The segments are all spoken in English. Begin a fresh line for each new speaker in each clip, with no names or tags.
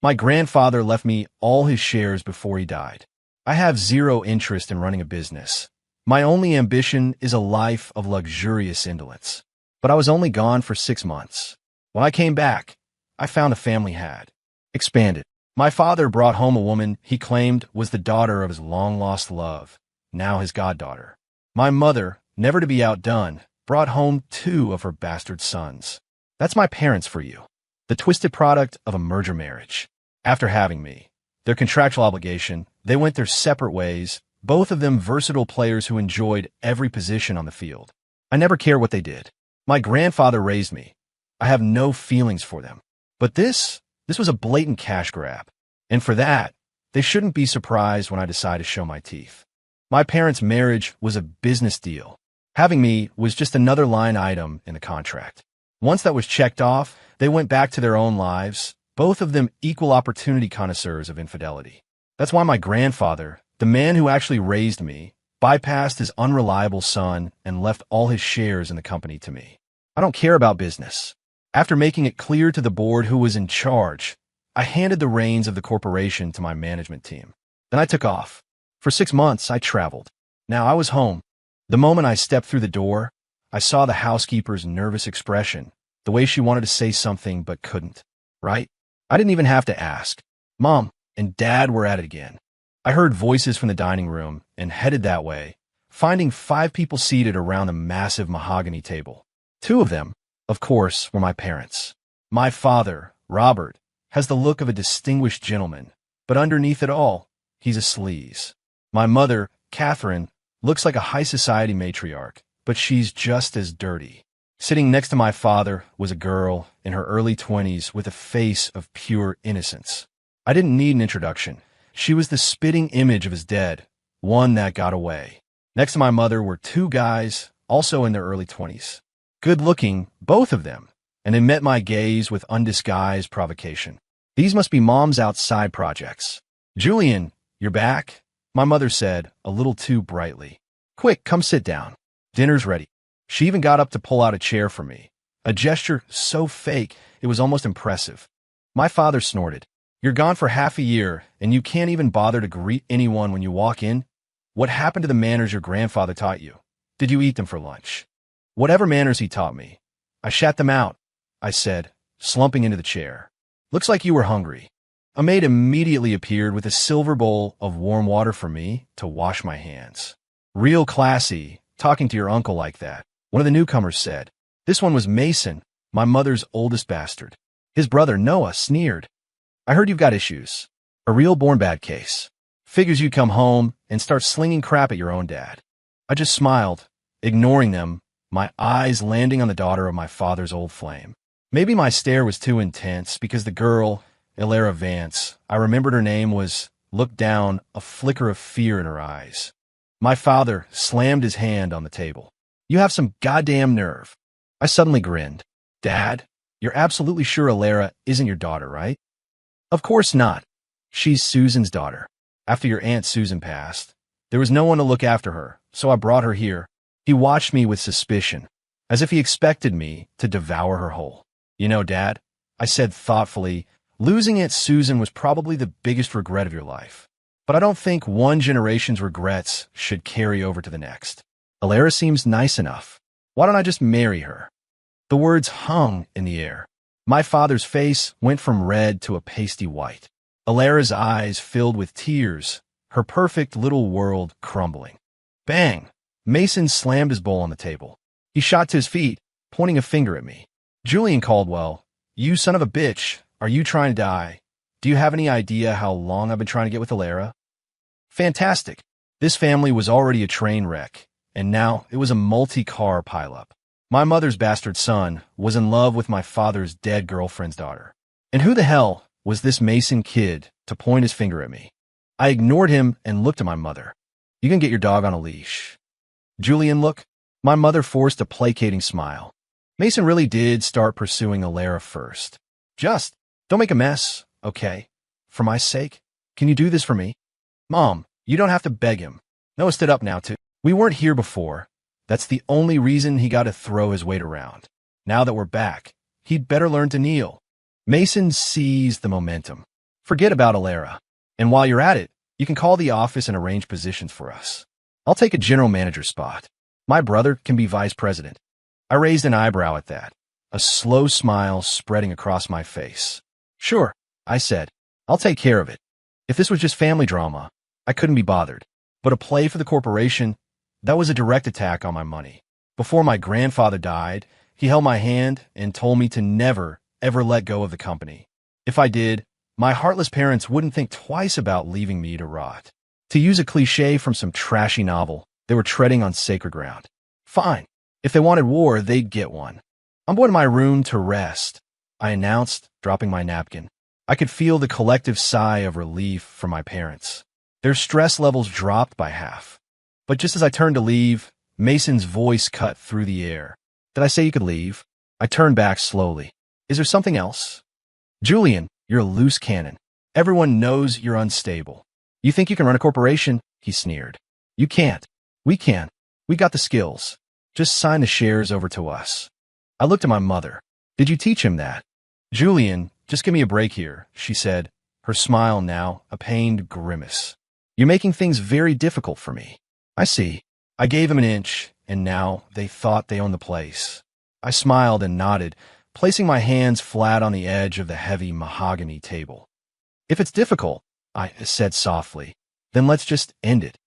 My grandfather left me all his shares before he died. I have zero interest in running a business. My only ambition is a life of luxurious indolence. But I was only gone for 6 months. When I came back, I found the family had expanded. My father brought home a woman he claimed was the daughter of his long-lost love, now his goddaughter. My mother, never to be outdone, brought home 2 of her bastard sons. That's my parents for you. The twisted product of a merger marriage. After having me, their contractual obligation, they went their separate ways, both of them versatile players who enjoyed every position on the field. I never cared what they did. My grandfather raised me. I have no feelings for them. But this was a blatant cash grab. And for that, they shouldn't be surprised when I decide to show my teeth. My parents' marriage was a business deal. Having me was just another line item in the contract. Once that was checked off, they went back to their own lives, both of them equal opportunity connoisseurs of infidelity. That's why my grandfather, the man who actually raised me, bypassed his unreliable son and left all his shares in the company to me. I don't care about business. After making it clear to the board who was in charge, I handed the reins of the corporation to my management team. Then I took off. For 6 months, I traveled. Now I was home. The moment I stepped through the door, I saw the housekeeper's nervous expression, the way she wanted to say something but couldn't. Right? I didn't even have to ask. Mom and Dad were at it again. I heard voices from the dining room and headed that way, finding 5 people seated around a massive mahogany table. 2 of them, of course, were my parents. My father, Robert, has the look of a distinguished gentleman, but underneath it all, he's a sleaze. My mother, Catherine, looks like a high society matriarch, but she's just as dirty. Sitting next to my father was a girl in her early 20s with a face of pure innocence. I didn't need an introduction. She was the spitting image of his dead, one that got away. Next to my mother were 2 guys, also in their early 20s. Good-looking, both of them, and they met my gaze with undisguised provocation. These must be Mom's outside projects. Julian, you're back? My mother said, a little too brightly. Quick, come sit down. Dinner's ready. She even got up to pull out a chair for me, a gesture so fake it was almost impressive. My father snorted. You're gone for half a year, and you can't even bother to greet anyone when you walk in? What happened to the manners your grandfather taught you? Did you eat them for lunch? Whatever manners he taught me. I shat them out, I said, slumping into the chair. Looks like you were hungry. A maid immediately appeared with a silver bowl of warm water for me to wash my hands. Real classy, talking to your uncle like that, one of the newcomers said. This one was Mason, my mother's oldest bastard. His brother, Noah, sneered. I heard you've got issues. A real born bad case. Figures you'd come home and start slinging crap at your own dad. I just smiled, ignoring them, my eyes landing on the daughter of my father's old flame. Maybe my stare was too intense because the girl, Elara Vance, I remembered her name, looked down, a flicker of fear in her eyes. My father slammed his hand on the table. You have some goddamn nerve. I suddenly grinned. Dad, you're absolutely sure Elara isn't your daughter, right? Of course not. She's Susan's daughter. After your Aunt Susan passed, there was no one to look after her, so I brought her here. He watched me with suspicion, as if he expected me to devour her whole. You know, Dad, I said thoughtfully, losing Aunt Susan was probably the biggest regret of your life. But I don't think one generation's regrets should carry over to the next. Elara seems nice enough. Why don't I just marry her? The words hung in the air. My father's face went from red to a pasty white. Elara's eyes filled with tears, her perfect little world crumbling. Bang! Mason slammed his bowl on the table. He shot to his feet, pointing a finger at me. Julian Caldwell, you son of a bitch, are you trying to die? Do you have any idea how long I've been trying to get with Elara? Fantastic. This family was already a train wreck, and now it was a multi-car pileup. My mother's bastard son was in love with my father's dead girlfriend's daughter. And who the hell was this Mason kid to point his finger at me? I ignored him and looked at my mother. You can get your dog on a leash. Julian, look. My mother forced a placating smile. Mason really did start pursuing Elara first. Just don't make a mess, okay? For my sake, can you do this for me? Mom, you don't have to beg him. Noah stood up now, too. We weren't here before. That's the only reason he got to throw his weight around. Now that we're back, he'd better learn to kneel. Mason seized the momentum. Forget about Alara. And while you're at it, you can call the office and arrange positions for us. I'll take a general manager spot. My brother can be vice president. I raised an eyebrow at that, a slow smile spreading across my face. Sure, I said. I'll take care of it. If this was just family drama, I couldn't be bothered. But a play for the corporation, that was a direct attack on my money. Before my grandfather died, he held my hand and told me to never, ever let go of the company. If I did, my heartless parents wouldn't think twice about leaving me to rot. To use a cliche from some trashy novel, they were treading on sacred ground. Fine. If they wanted war, they'd get one. I'm going to my room to rest, I announced, dropping my napkin. I could feel the collective sigh of relief from my parents. Their stress levels dropped by half. But just as I turned to leave, Mason's voice cut through the air. Did I say you could leave? I turned back slowly. Is there something else? Julian, you're a loose cannon. Everyone knows you're unstable. You think you can run a corporation? He sneered. You can't. We can. We got the skills. Just sign the shares over to us. I looked at my mother. Did you teach him that? Julian, just give me a break here, she said, her smile now a pained grimace. You're making things very difficult for me. I see. I gave him an inch, and now they thought they owned the place. I smiled and nodded, placing my hands flat on the edge of the heavy mahogany table. If it's difficult, I said softly, then let's just end it.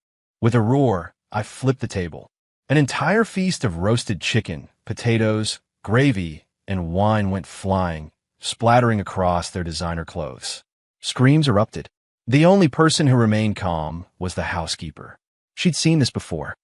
With a roar, I flipped the table. An entire feast of roasted chicken, potatoes, gravy, and wine went flying, splattering across their designer clothes. Screams erupted. The only person who remained calm was the housekeeper. She'd seen this before.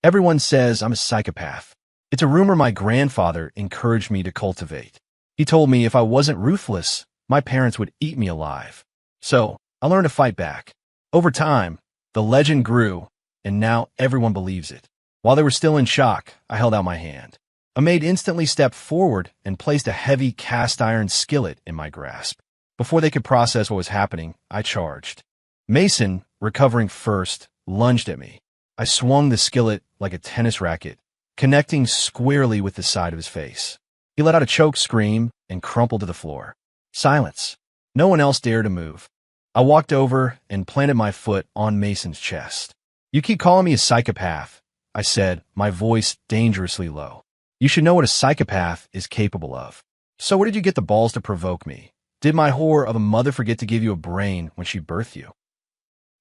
Everyone says I'm a psychopath. It's a rumor my grandfather encouraged me to cultivate. He told me if I wasn't ruthless, my parents would eat me alive. So, I learned to fight back. Over time, the legend grew, and now everyone believes it. While they were still in shock, I held out my hand. A maid instantly stepped forward and placed a heavy cast-iron skillet in my grasp. Before they could process what was happening, I charged. Mason, recovering first, lunged at me. I swung the skillet like a tennis racket, connecting squarely with the side of his face. He let out a choked scream and crumpled to the floor. Silence. No one else dared to move. I walked over and planted my foot on Mason's chest. You keep calling me a psychopath, I said, my voice dangerously low. You should know what a psychopath is capable of. So where did you get the balls to provoke me? Did my whore of a mother forget to give you a brain when she birthed you?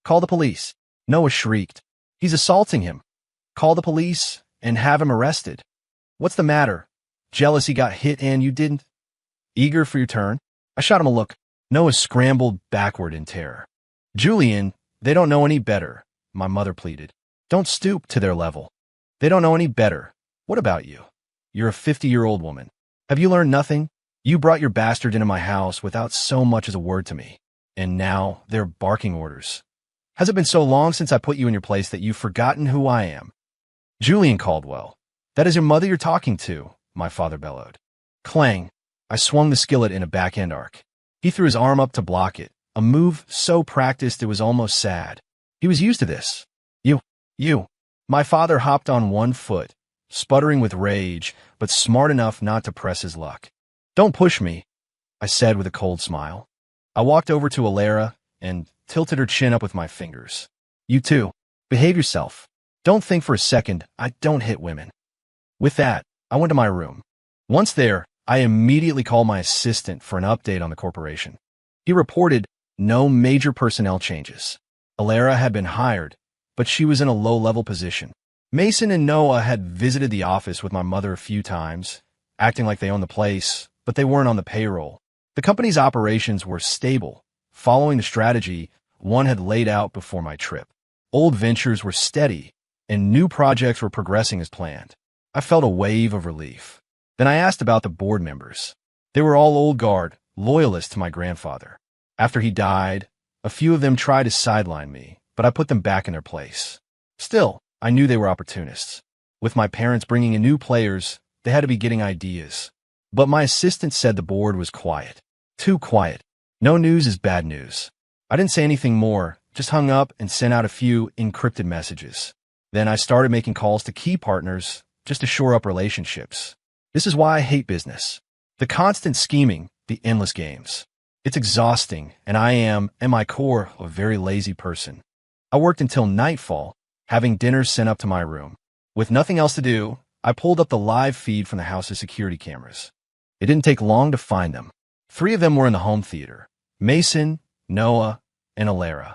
Call the police. Noah shrieked. He's assaulting him. Call the police and have him arrested. What's the matter? Jealous he got hit and you didn't? Eager for your turn? I shot him a look. Noah scrambled backward in terror. Julian, they don't know any better, my mother pleaded. Don't stoop to their level. They don't know any better. What about you? You're a 50-year-old woman. Have you learned nothing? You brought your bastard into my house without so much as a word to me. And now they're barking orders. Has it been so long since I put you in your place that you've forgotten who I am? Julian Caldwell. That is your mother you're talking to, my father bellowed. Clang. I swung the skillet in a backhand arc. He threw his arm up to block it, a move so practiced it was almost sad. He was used to this. You. My father hopped on one foot, sputtering with rage, but smart enough not to press his luck. Don't push me, I said with a cold smile. I walked over to Alara and tilted her chin up with my fingers. You too. Behave yourself. Don't think for a second I don't hit women. With that, I went to my room. Once there, I immediately called my assistant for an update on the corporation. He reported no major personnel changes. Alara had been hired, but she was in a low-level position. Mason and Noah had visited the office with my mother a few times, acting like they owned the place, but they weren't on the payroll. The company's operations were stable, following the strategy one had laid out before my trip. Old ventures were steady, and new projects were progressing as planned. I felt a wave of relief. Then I asked about the board members. They were all old guard, loyalists to my grandfather. After he died, a few of them tried to sideline me, but I put them back in their place. Still, I knew they were opportunists. With my parents bringing in new players, they had to be getting ideas. But my assistant said the board was quiet. Too quiet. No news is bad news. I didn't say anything more, just hung up and sent out a few encrypted messages. Then I started making calls to key partners just to shore up relationships. This is why I hate business. The constant scheming, the endless games. It's exhausting, and I am, at my core, a very lazy person. I worked until nightfall, having dinner sent up to my room. With nothing else to do, I pulled up the live feed from the house's security cameras. It didn't take long to find them. 3 of them were in the home theater: Mason, Noah, and Alara.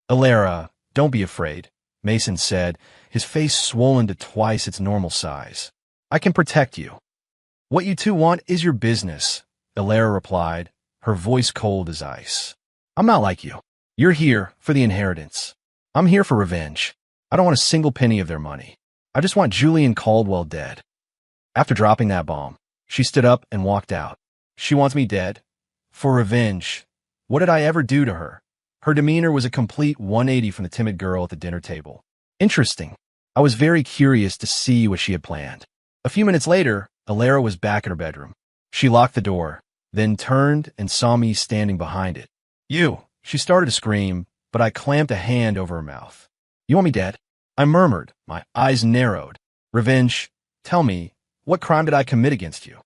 Alara, don't be afraid, Mason said, his face swollen to twice its normal size. I can protect you. What you two want is your business, Alara replied, her voice cold as ice. I'm not like you. You're here for the inheritance. I'm here for revenge. I don't want a single penny of their money. I just want Julian Caldwell dead. After dropping that bomb, she stood up and walked out. She wants me dead? For revenge. What did I ever do to her? Her demeanor was a complete 180 from the timid girl at the dinner table. Interesting. I was very curious to see what she had planned. A few minutes later, Alara was back in her bedroom. She locked the door, then turned and saw me standing behind it. You! She started to scream, but I clamped a hand over her mouth. You want me dead? I murmured, my eyes narrowed. Revenge. Tell me, what crime did I commit against you?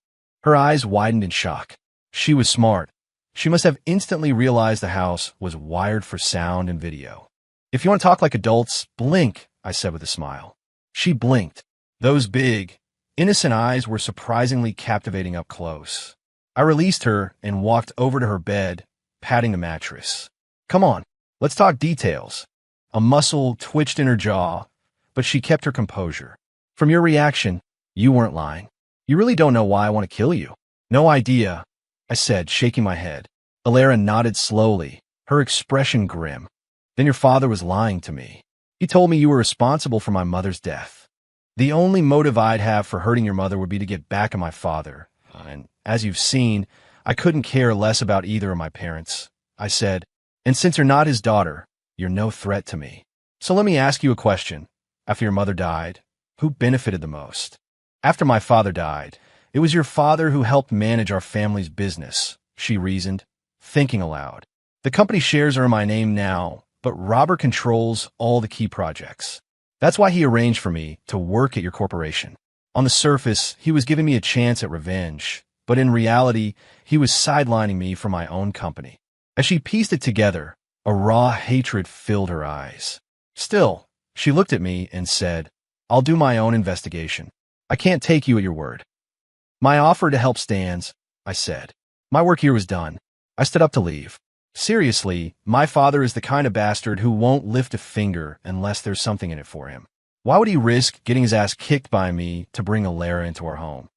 Her eyes widened in shock. She was smart. She must have instantly realized the house was wired for sound and video. If you want to talk like adults, blink, I said with a smile. She blinked. Those big, innocent eyes were surprisingly captivating up close. I released her and walked over to her bed, patting the mattress. Come on, let's talk details. A muscle twitched in her jaw, but she kept her composure. From your reaction, you weren't lying. You really don't know why I want to kill you. No idea, I said, shaking my head. Alara nodded slowly, her expression grim. Then your father was lying to me. He told me you were responsible for my mother's death. The only motive I'd have for hurting your mother would be to get back at my father. And as you've seen, I couldn't care less about either of my parents. I said, and since you're not his daughter, you're no threat to me. So let me ask you a question. After your mother died, who benefited the most? After my father died, it was your father who helped manage our family's business, she reasoned, thinking aloud. The company shares are in my name now, but Robert controls all the key projects. That's why he arranged for me to work at your corporation. On the surface, he was giving me a chance at revenge, but in reality, he was sidelining me from my own company. As she pieced it together, a raw hatred filled her eyes. Still, she looked at me and said, I'll do my own investigation. I can't take you at your word. My offer to help stands, I said. My work here was done. I stood up to leave. Seriously, my father is the kind of bastard who won't lift a finger unless there's something in it for him. Why would he risk getting his ass kicked by me to bring Alara into our home?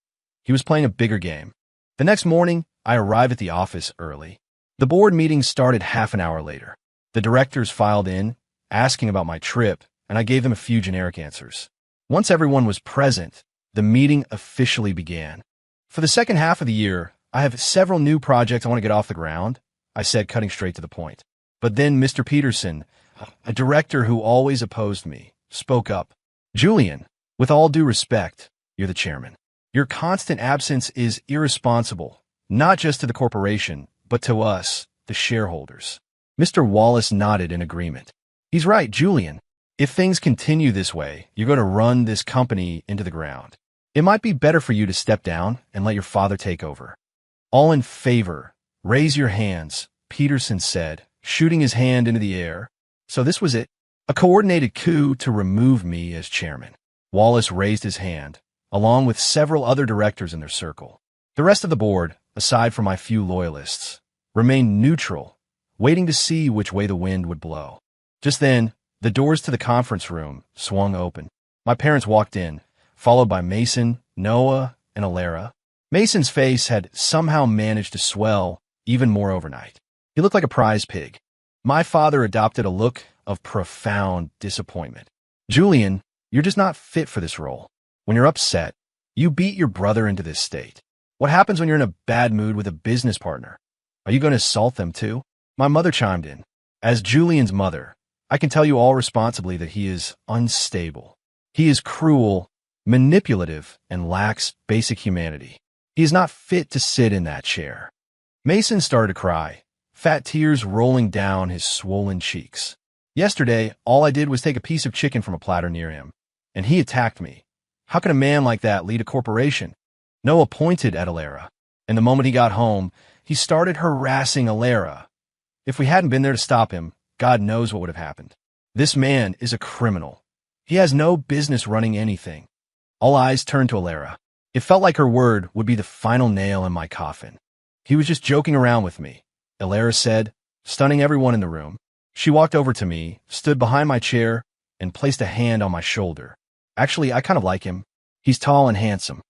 He was playing a bigger game. The next morning, I arrived at the office early. The board meeting started half an hour later. The directors filed in, asking about my trip, and I gave them a few generic answers. Once everyone was present, the meeting officially began. For the second half of the year, I have several new projects I want to get off the ground, I said, cutting straight to the point. But then Mr. Peterson, a director who always opposed me, spoke up. Julian, with all due respect, you're the chairman. Your constant absence is irresponsible, not just to the corporation, but to us, the shareholders. Mr. Wallace nodded in agreement. He's right, Julian. If things continue this way, you're going to run this company into the ground. It might be better for you to step down and let your father take over. All in favor, raise your hands, Peterson said, shooting his hand into the air. So this was it. A coordinated coup to remove me as chairman. Wallace raised his hand, along with several other directors in their circle. The rest of the board, aside from my few loyalists, remained neutral, waiting to see which way the wind would blow. Just then, the doors to the conference room swung open. My parents walked in, followed by Mason, Noah, and Alara. Mason's face had somehow managed to swell even more overnight. He looked like a prize pig. My father adopted a look of profound disappointment. Julian, you're just not fit for this role. When you're upset, you beat your brother into this state. What happens when you're in a bad mood with a business partner? Are you going to assault them too? My mother chimed in. As Julian's mother, I can tell you all responsibly that he is unstable. He is cruel, manipulative, and lacks basic humanity. He is not fit to sit in that chair. Mason started to cry, fat tears rolling down his swollen cheeks. Yesterday, all I did was take a piece of chicken from a platter near him, and he attacked me. How can a man like that lead a corporation? Noah pointed at Alara, and the moment he got home, He started harassing Alara. If we hadn't been there to stop him, God knows what would have happened. This man is a criminal. He has no business running anything. All eyes turned to Alara. It felt like her word would be the final nail in my coffin. He was just joking around with me, Alara said, stunning everyone in the room. She walked over to me, stood behind my chair, and placed a hand on my shoulder. Actually, I kind of like him. He's tall and handsome.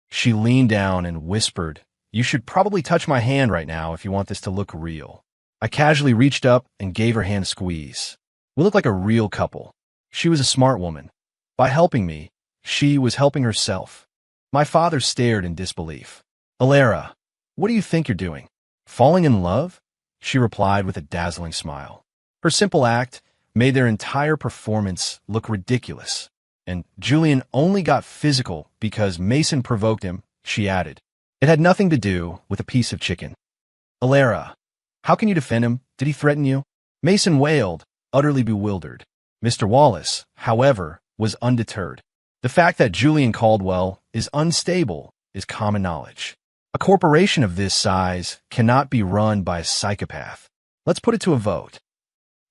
She leaned down and whispered, "You should probably touch my hand right now if you want this to look real." I casually reached up and gave her hand a squeeze. We looked like a real couple. She was a smart woman. By helping me, she was helping herself. My father stared in disbelief. "Alara, what do you think you're doing? Falling in love?" She replied with a dazzling smile. Her simple act made their entire performance look ridiculous. "And Julian only got physical because Mason provoked him," she added. "It had nothing to do with a piece of chicken." "Alara, how can you defend him? Did he threaten you?" Mason wailed, utterly bewildered. Mr. Wallace, however, was undeterred. The fact that Julian Caldwell is unstable is common knowledge. A corporation of this size cannot be run by a psychopath. Let's put it to a vote.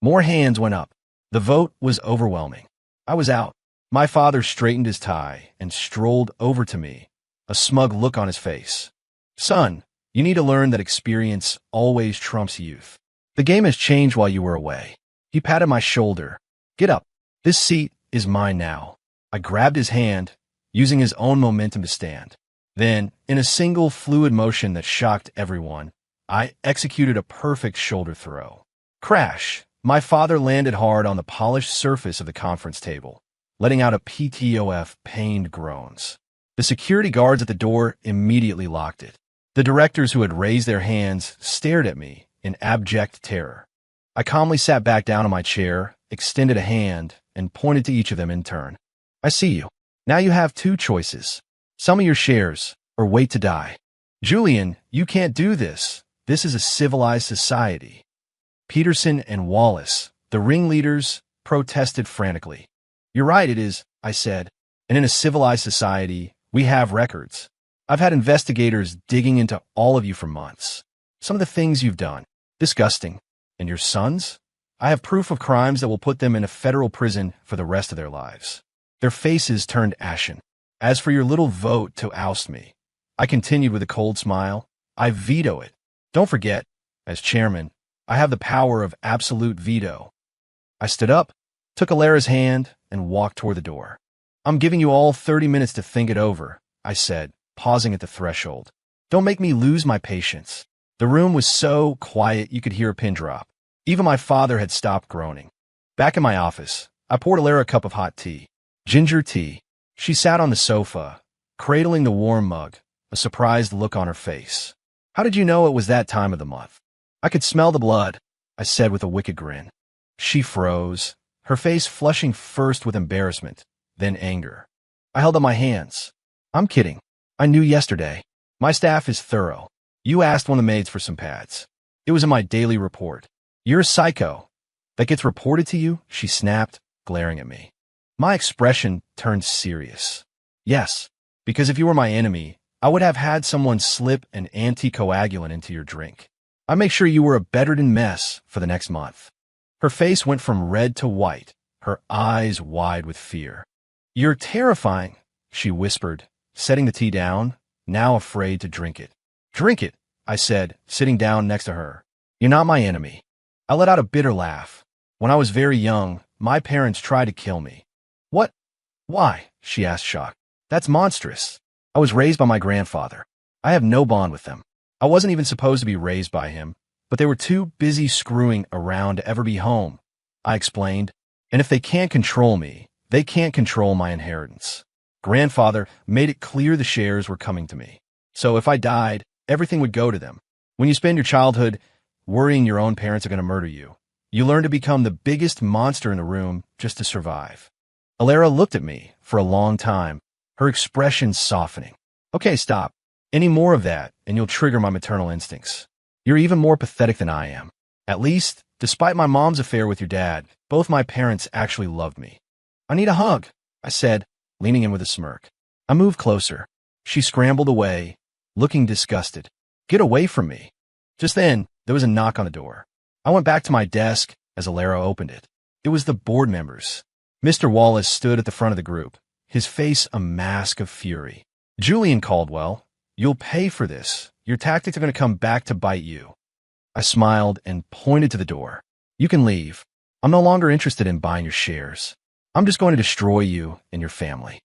More hands went up. The vote was overwhelming. I was out. My father straightened his tie and strolled over to me, a smug look on his face. "Son, you need to learn that experience always trumps youth. The game has changed while you were away." He patted my shoulder. "Get up. This seat is mine now." I grabbed his hand, using his own momentum to stand. Then, in a single fluid motion that shocked everyone, I executed a perfect shoulder throw. Crash! My father landed hard on the polished surface of the conference table, letting out a PTOF pained groans. The security guards at the door immediately locked it. The directors who had raised their hands stared at me in abject terror. I calmly sat back down in my chair, extended a hand, and pointed to each of them in turn. "I see you. Now you have two choices. Sell me your shares, or wait to die." "Julian, you can't do this. This is a civilized society." Peterson and Wallace, the ringleaders, protested frantically. "You're right, it is," I said. "And in a civilized society, we have records. I've had investigators digging into all of you for months. Some of the things you've done. Disgusting. And your sons? I have proof of crimes that will put them in a federal prison for the rest of their lives." Their faces turned ashen. "As for your little vote to oust me," I continued with a cold smile, "I veto it. Don't forget, as chairman, I have the power of absolute veto." I stood up, took Alara's hand, and walked toward the door. "I'm giving you all 30 minutes to think it over," I said, pausing at the threshold. "Don't make me lose my patience." The room was so quiet you could hear a pin drop. Even my father had stopped groaning. Back in my office, I poured Alara a cup of hot tea. Ginger tea. She sat on the sofa, cradling the warm mug, a surprised look on her face. "How did you know it was that time of the month?" "I could smell the blood," I said with a wicked grin. She froze, her face flushing first with embarrassment, then anger. I held up my hands. "I'm kidding. I knew yesterday. My staff is thorough. You asked one of the maids for some pads. It was in my daily report." "You're a psycho. That gets reported to you?" she snapped, glaring at me. My expression turned serious. "Yes, because if you were my enemy, I would have had someone slip an anticoagulant into your drink. I'd make sure you were a bedridden mess for the next month." Her face went from red to white, her eyes wide with fear. "You're terrifying," she whispered, setting the tea down, now afraid to drink it. "Drink it," I said, sitting down next to her. "You're not my enemy." I let out a bitter laugh. "When I was very young, my parents tried to kill me." "What? Why?" she asked, shocked. "That's monstrous. I was raised by my grandfather. I have no bond with them. I wasn't even supposed to be raised by him, but they were too busy screwing around to ever be home," I explained. "And if they can't control me, they can't control my inheritance. Grandfather made it clear the shares were coming to me. So if I died, everything would go to them. When you spend your childhood worrying your own parents are going to murder you, you learn to become the biggest monster in the room just to survive." Alara looked at me for a long time, her expression softening. "Okay, stop. Any more of that, and you'll trigger my maternal instincts. You're even more pathetic than I am. At least, despite my mom's affair with your dad, both my parents actually loved me." "I need a hug," I said, leaning in with a smirk. I moved closer. She scrambled away, looking disgusted. "Get away from me." Just then, there was a knock on the door. I went back to my desk as Alara opened it. It was the board members. Mr. Wallace stood at the front of the group, his face a mask of fury. Julian Caldwell, you'll pay for this. Your tactics are going to come back to bite you. I smiled and pointed to the door. You can leave. I'm no longer interested in buying your shares. I'm just going to destroy you and your family.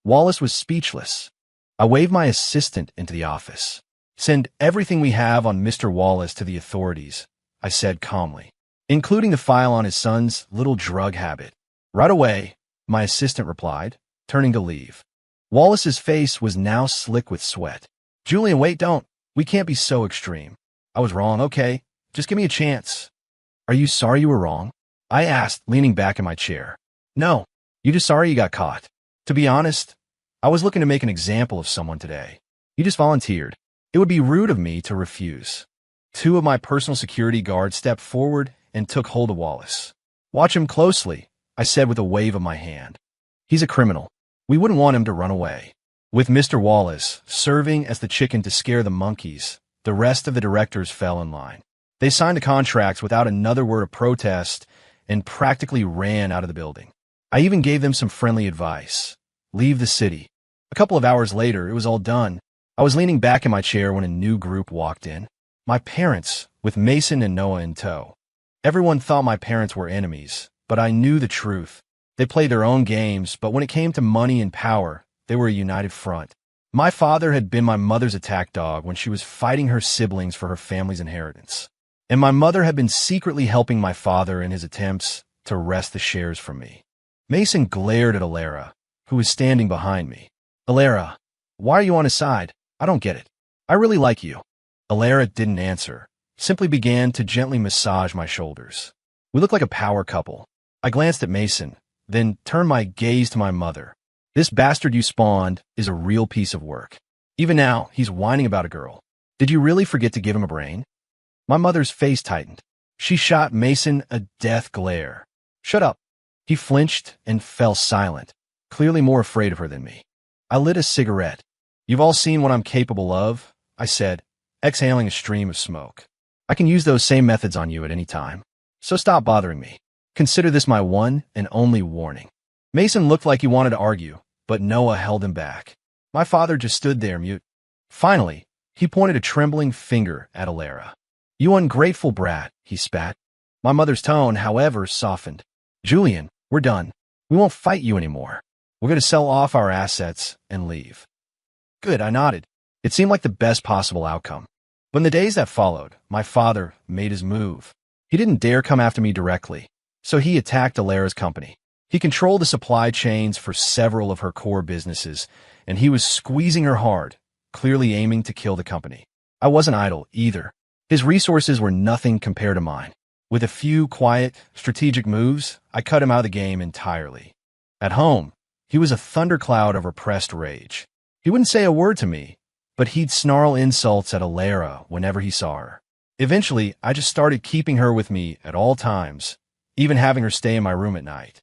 Wallace was speechless. I waved my assistant into the office. Send everything we have on Mr. Wallace to the authorities, I said calmly, including the file on his son's little drug habit. Right away, my assistant replied, turning to leave. Wallace's face was now slick with sweat. Julian, wait, don't. We can't be so extreme. I was wrong, okay? Just give me a chance. Are you sorry you were wrong? I asked, leaning back in my chair. No, you're just sorry you got caught. To be honest, I was looking to make an example of someone today. You just volunteered. It would be rude of me to refuse. Two of my personal security guards stepped forward and took hold of Wallace. Watch him closely, I said with a wave of my hand. He's a criminal. We wouldn't want him to run away. With Mr. Wallace serving as the chicken to scare the monkeys, the rest of the directors fell in line. They signed the contracts without another word of protest and practically ran out of the building. I even gave them some friendly advice. Leave the city. A couple of hours later, it was all done. I was leaning back in my chair when a new group walked in. My parents, with Mason and Noah in tow. Everyone thought my parents were enemies, but I knew the truth. They played their own games, but when it came to money and power, they were a united front. My father had been my mother's attack dog when she was fighting her siblings for her family's inheritance. And my mother had been secretly helping my father in his attempts to wrest the shares from me. Mason glared at Alara, who was standing behind me. Alara, why are you on his side? I don't get it. I really like you. Alara didn't answer, simply began to gently massage my shoulders. We looked like a power couple. I glanced at Mason, then turned my gaze to my mother. This bastard you spawned is a real piece of work. Even now, he's whining about a girl. Did you really forget to give him a brain? My mother's face tightened. She shot Mason a death glare. Shut up. He flinched and fell silent, clearly more afraid of her than me. I lit a cigarette. You've all seen what I'm capable of, I said, exhaling a stream of smoke. I can use those same methods on you at any time. So stop bothering me. Consider this my one and only warning. Mason looked like he wanted to argue, but Noah held him back. My father just stood there mute. Finally, he pointed a trembling finger at Alara. You ungrateful brat, he spat. My mother's tone, however, softened. Julian, we're done. We won't fight you anymore. We're going to sell off our assets and leave. Good, I nodded. It seemed like the best possible outcome. But in the days that followed, my father made his move. He didn't dare come after me directly, so he attacked Alara's company. He controlled the supply chains for several of her core businesses, and he was squeezing her hard, clearly aiming to kill the company. I wasn't idle either. His resources were nothing compared to mine. With a few quiet, strategic moves, I cut him out of the game entirely. At home, he was a thundercloud of repressed rage. He wouldn't say a word to me, but he'd snarl insults at Alara whenever he saw her. Eventually, I just started keeping her with me at all times, even having her stay in my room at night.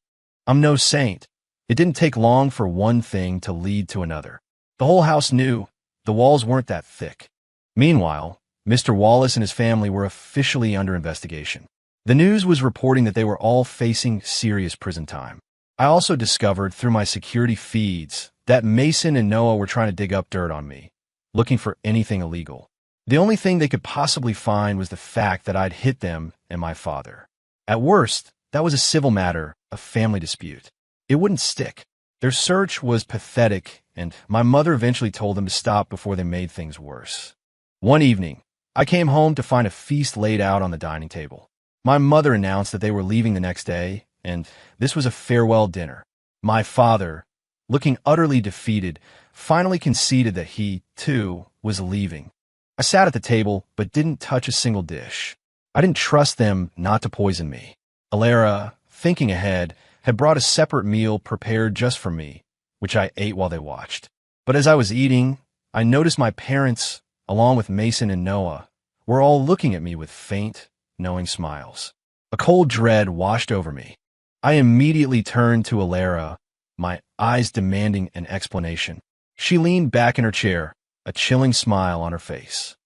I'm no saint. It didn't take long for one thing to lead to another. The whole house knew. The walls weren't that thick. Meanwhile, Mr. Wallace and his family were officially under investigation. The news was reporting that they were all facing serious prison time. I also discovered through my security feeds that Mason and Noah were trying to dig up dirt on me, looking for anything illegal. The only thing they could possibly find was the fact that I'd hit them and my father. At worst, that was a civil matter, a family dispute. It wouldn't stick. Their search was pathetic, and my mother eventually told them to stop before they made things worse. One evening, I came home to find a feast laid out on the dining table. My mother announced that they were leaving the next day, and this was a farewell dinner. My father, looking utterly defeated, finally conceded that he, too, was leaving. I sat at the table, but didn't touch a single dish. I didn't trust them not to poison me. Alara, thinking ahead, had brought a separate meal prepared just for me, which I ate while they watched. But as I was eating, I noticed my parents, along with Mason and Noah, were all looking at me with faint, knowing smiles. A cold dread washed over me. I immediately turned to Alara, my eyes demanding an explanation. She leaned back in her chair, a chilling smile on her face.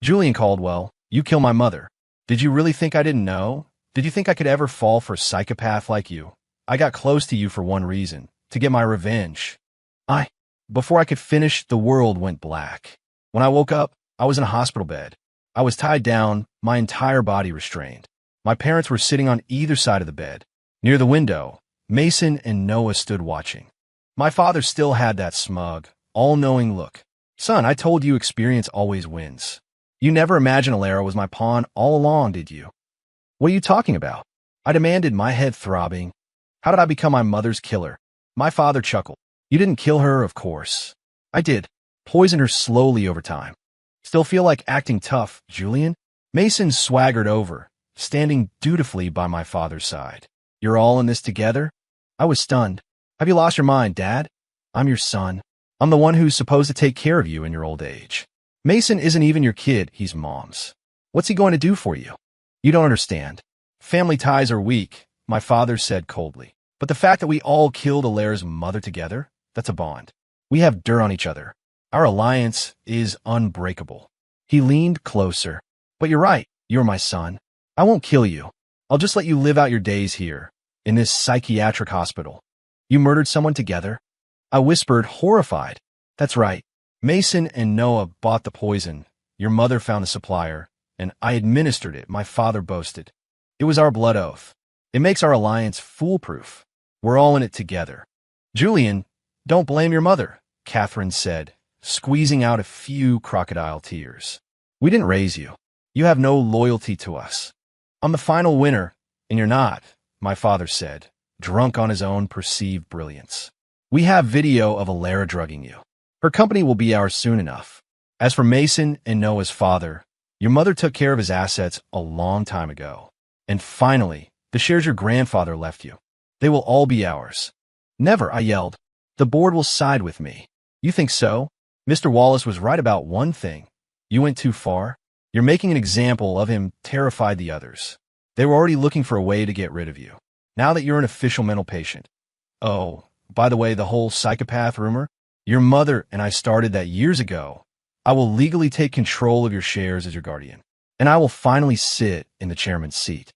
Julian Caldwell, you killed my mother. Did you really think I didn't know? Did you think I could ever fall for a psychopath like you? I got close to you for one reason, to get my revenge. Before I could finish, the world went black. When I woke up, I was in a hospital bed. I was tied down, my entire body restrained. My parents were sitting on either side of the bed. Near the window, Mason and Noah stood watching. My father still had that smug, all-knowing look. Son, I told you experience always wins. You never imagined Alara was my pawn all along, did you? What are you talking about? I demanded, my head throbbing. How did I become my mother's killer? My father chuckled. You didn't kill her, of course. I did. Poisoned her slowly over time. Still feel like acting tough, Julian? Mason swaggered over, standing dutifully by my father's side. You're all in this together? I was stunned. Have you lost your mind, Dad? I'm your son. I'm the one who's supposed to take care of you in your old age. Mason isn't even your kid, he's Mom's. What's he going to do for you? You don't understand. Family ties are weak, my father said coldly. But the fact that we all killed Alara's mother together, that's a bond. We have dirt on each other. Our alliance is unbreakable. He leaned closer. But you're right, you're my son. I won't kill you. I'll just let you live out your days here, in this psychiatric hospital. You murdered someone together? I whispered, horrified. That's right. Mason and Noah bought the poison. Your mother found the supplier, and I administered it, my father boasted. It was our blood oath. It makes our alliance foolproof. We're all in it together. Julian, don't blame your mother, Catherine said, squeezing out a few crocodile tears. We didn't raise you. You have no loyalty to us. I'm the final winner, and you're not, my father said, drunk on his own perceived brilliance. We have video of Alara drugging you. Her company will be ours soon enough. As for Mason and Noah's father, your mother took care of his assets a long time ago. And finally, the shares your grandfather left you. They will all be ours. Never, I yelled. The board will side with me. You think so? Mr. Wallace was right about one thing. You went too far. You're making an example of him, terrified the others. They were already looking for a way to get rid of you. Now that you're an official mental patient. Oh, by the way, the whole psychopath rumor? Your mother and I started that years ago. I will legally take control of your shares as your guardian. And I will finally sit in the chairman's seat.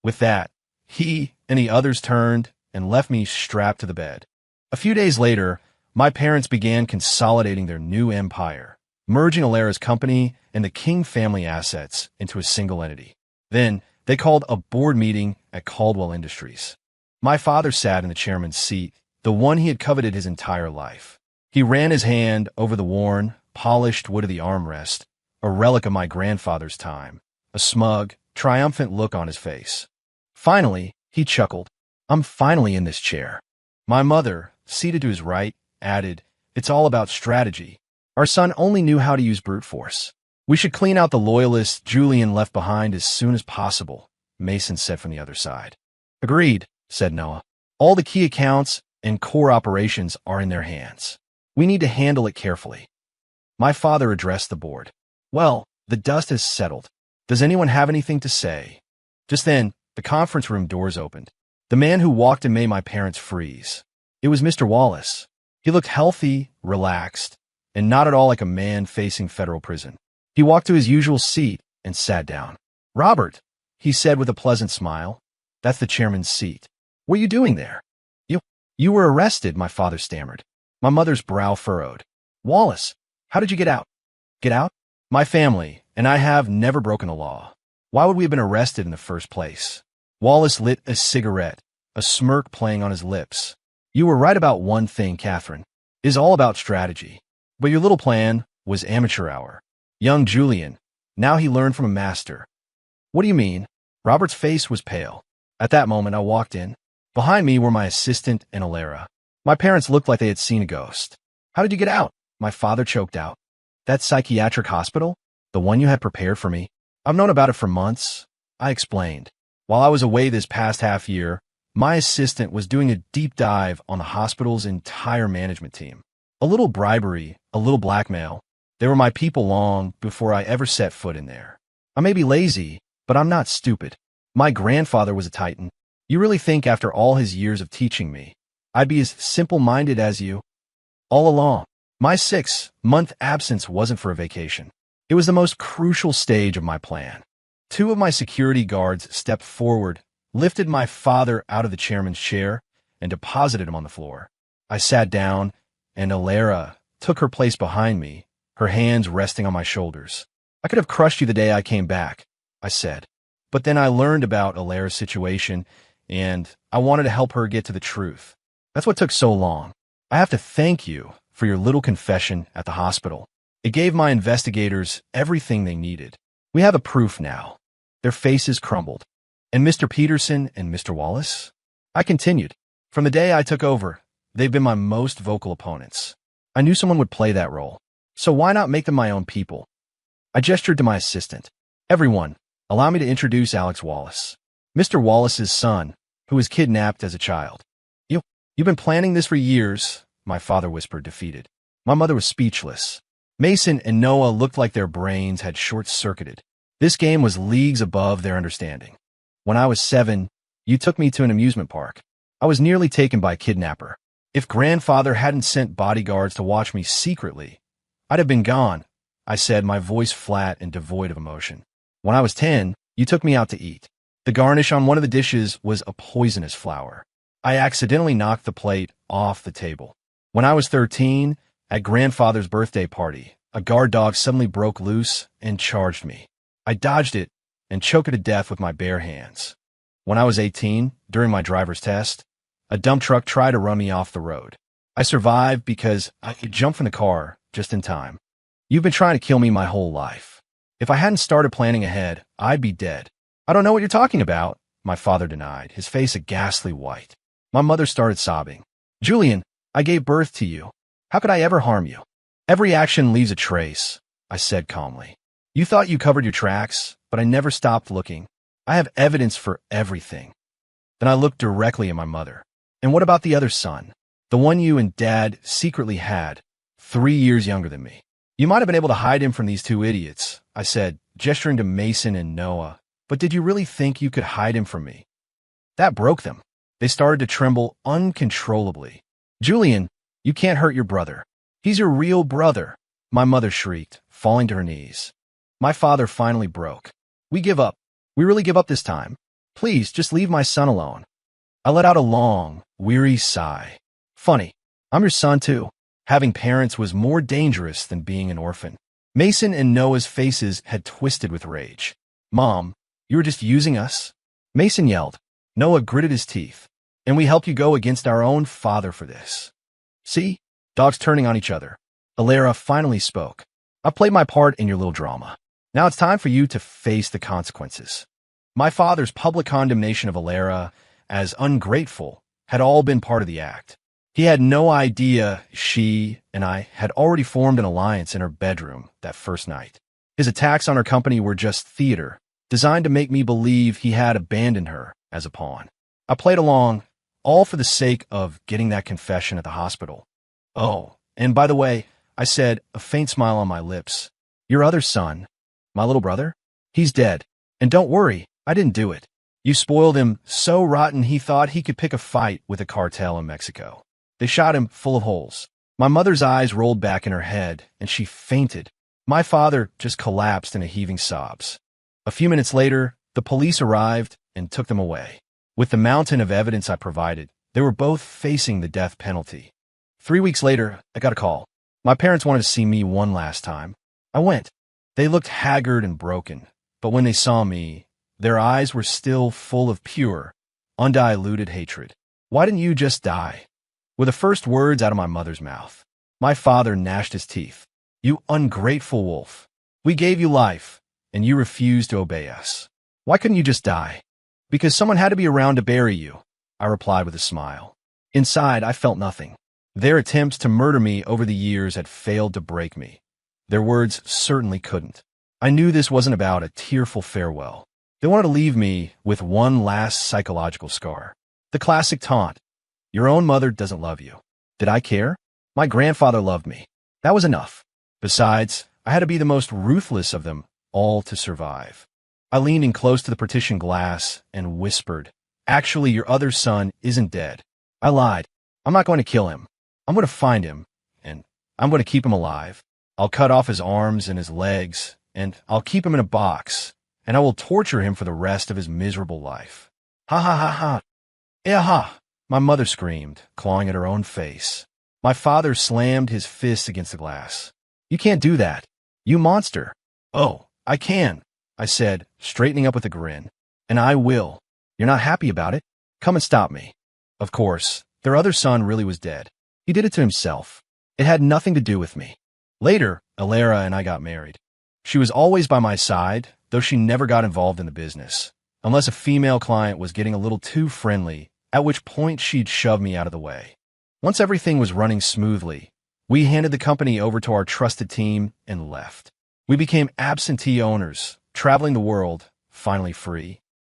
With that, he and the others turned and left me strapped to the bed. A few days later, my parents began consolidating their new empire, merging Alara's company and the King family assets into a single entity. Then, they called a board meeting at Caldwell Industries. My father sat in the chairman's seat, the one he had coveted his entire life. He ran his hand over the worn, polished wood of the armrest, a relic of my grandfather's time, a smug, triumphant look on his face. Finally, he chuckled. I'm finally in this chair. My mother, seated to his right, added, it's all about strategy. Our son only knew how to use brute force. We should clean out the loyalists Julian left behind as soon as possible, Mason said from the other side. Agreed, said Noah. All the key accounts and core operations are in their hands. We need to handle it carefully. My father addressed the board. Well, the dust has settled. Does anyone have anything to say? Just then, the conference room doors opened. The man who walked in made my parents freeze. It was Mr. Wallace. He looked healthy, relaxed, and not at all like a man facing federal prison. He walked to his usual seat and sat down. Robert, he said with a pleasant smile, that's the chairman's seat. What are you doing there? You were arrested, my father stammered. My mother's brow furrowed. Wallace, how did you get out? Get out? My family and I have never broken the law. Why would we have been arrested in the first place? Wallace lit a cigarette, a smirk playing on his lips. You were right about one thing, Catherine. It is all about strategy. But your little plan was amateur hour. Young Julian. Now he learned from a master. What do you mean? Robert's face was pale. At that moment, I walked in. Behind me were my assistant and Alara. My parents looked like they had seen a ghost. How did you get out? My father choked out. That psychiatric hospital? The one you had prepared for me? I've known about it for months. I explained. While I was away this past half year, my assistant was doing a deep dive on the hospital's entire management team. A little bribery, a little blackmail. They were my people long before I ever set foot in there. I may be lazy, but I'm not stupid. My grandfather was a titan. You really think after all his years of teaching me, I'd be as simple-minded as you? All along, my 6-month absence wasn't for a vacation. It was the most crucial stage of my plan. Two of my security guards stepped forward, lifted my father out of the chairman's chair, and deposited him on the floor. I sat down, and Alara took her place behind me, her hands resting on my shoulders. "I could have crushed you the day I came back," I said. But then I learned about Alara's situation, and I wanted to help her get to the truth. That's what took so long. I have to thank you for your little confession at the hospital. It gave my investigators everything they needed. We have a proof now. Their faces crumbled. "And Mr. Peterson and Mr. Wallace?" I continued. "From the day I took over, they've been my most vocal opponents. I knew someone would play that role. So why not make them my own people?" I gestured to my assistant. "Everyone, allow me to introduce Alex Wallace, Mr. Wallace's son, who was kidnapped as a child." You've been planning this for years," my father whispered, defeated. My mother was speechless. Mason and Noah looked like their brains had short-circuited. This game was leagues above their understanding. "When I was 7, you took me to an amusement park. I was nearly taken by a kidnapper. If grandfather hadn't sent bodyguards to watch me secretly, I'd have been gone," I said, my voice flat and devoid of emotion. "When I was 10, you took me out to eat. The garnish on one of the dishes was a poisonous flower. I accidentally knocked the plate off the table. When I was 13, at grandfather's birthday party, a guard dog suddenly broke loose and charged me. I dodged it and choked it to death with my bare hands. When I was 18, during my driver's test, a dump truck tried to run me off the road. I survived because I could jump from the car just in time. You've been trying to kill me my whole life. If I hadn't started planning ahead, I'd be dead." "I don't know what you're talking about," my father denied, his face a ghastly white. My mother started sobbing. "Julian, I gave birth to you. How could I ever harm you?" "Every action leaves a trace," I said calmly. "You thought you covered your tracks, but I never stopped looking. I have evidence for everything." Then I looked directly at my mother. "And what about the other son? The one you and Dad secretly had, 3 years younger than me? You might have been able to hide him from these two idiots," I said, gesturing to Mason and Noah. "But did you really think you could hide him from me?" That broke them. They started to tremble uncontrollably. "Julian, you can't hurt your brother. He's your real brother," my mother shrieked, falling to her knees. My father finally broke. "We give up. We really give up this time. Please, just leave my son alone." I let out a long, weary sigh. "Funny, I'm your son too." Having parents was more dangerous than being an orphan. Mason and Noah's faces had twisted with rage. "Mom, you were just using us?" Mason yelled. Noah gritted his teeth. "And we helped you go against our own father for this." "See? Dogs turning on each other." Alara finally spoke. "I played my part in your little drama. Now it's time for you to face the consequences." My father's public condemnation of Alara as ungrateful had all been part of the act. He had no idea she and I had already formed an alliance in her bedroom that first night. His attacks on her company were just theater, designed to make me believe he had abandoned her as a pawn. I played along, all for the sake of getting that confession at the hospital. "Oh, and by the way," I said, a faint smile on my lips, "your other son, my little brother, he's dead. And don't worry, I didn't do it. You spoiled him so rotten he thought he could pick a fight with a cartel in Mexico. They shot him full of holes." My mother's eyes rolled back in her head, and she fainted. My father just collapsed into heaving sobs. A few minutes later, the police arrived and took them away. With the mountain of evidence I provided, they were both facing the death penalty. 3 weeks later, I got a call. My parents wanted to see me one last time. I went. They looked haggard and broken, but when they saw me, their eyes were still full of pure, undiluted hatred. "Why didn't you just die?" were the first words out of my mother's mouth. My father gnashed his teeth. "You ungrateful wolf. We gave you life, and you refused to obey us. Why couldn't you just die?" "Because someone had to be around to bury you," I replied with a smile. Inside, I felt nothing. Their attempts to murder me over the years had failed to break me. Their words certainly couldn't. I knew this wasn't about a tearful farewell. They wanted to leave me with one last psychological scar. The classic taunt. "Your own mother doesn't love you." Did I care? My grandfather loved me. That was enough. Besides, I had to be the most ruthless of them all to survive. I leaned in close to the partition glass and whispered, "Actually, your other son isn't dead. I lied. I'm not going to kill him. I'm going to find him, and I'm going to keep him alive." I'll cut off his arms and his legs, and I'll keep him in a box, and I will torture him for the rest of his miserable life. Ha ha ha ha. Yeah ha, my mother screamed, clawing at her own face. My father slammed his fist against the glass. You can't do that. You monster. Oh, I can, I said, straightening up with a grin. And I will. You're not happy about it? Come and stop me. Of course, their other son really was dead. He did it to himself. It had nothing to do with me. Later, Alara and I got married. She was always by my side, though she never got involved in the business, unless a female client was getting a little too friendly, at which point she'd shove me out of the way. Once everything was running smoothly, we handed the company over to our trusted team and left. We became absentee owners, traveling the world, finally free.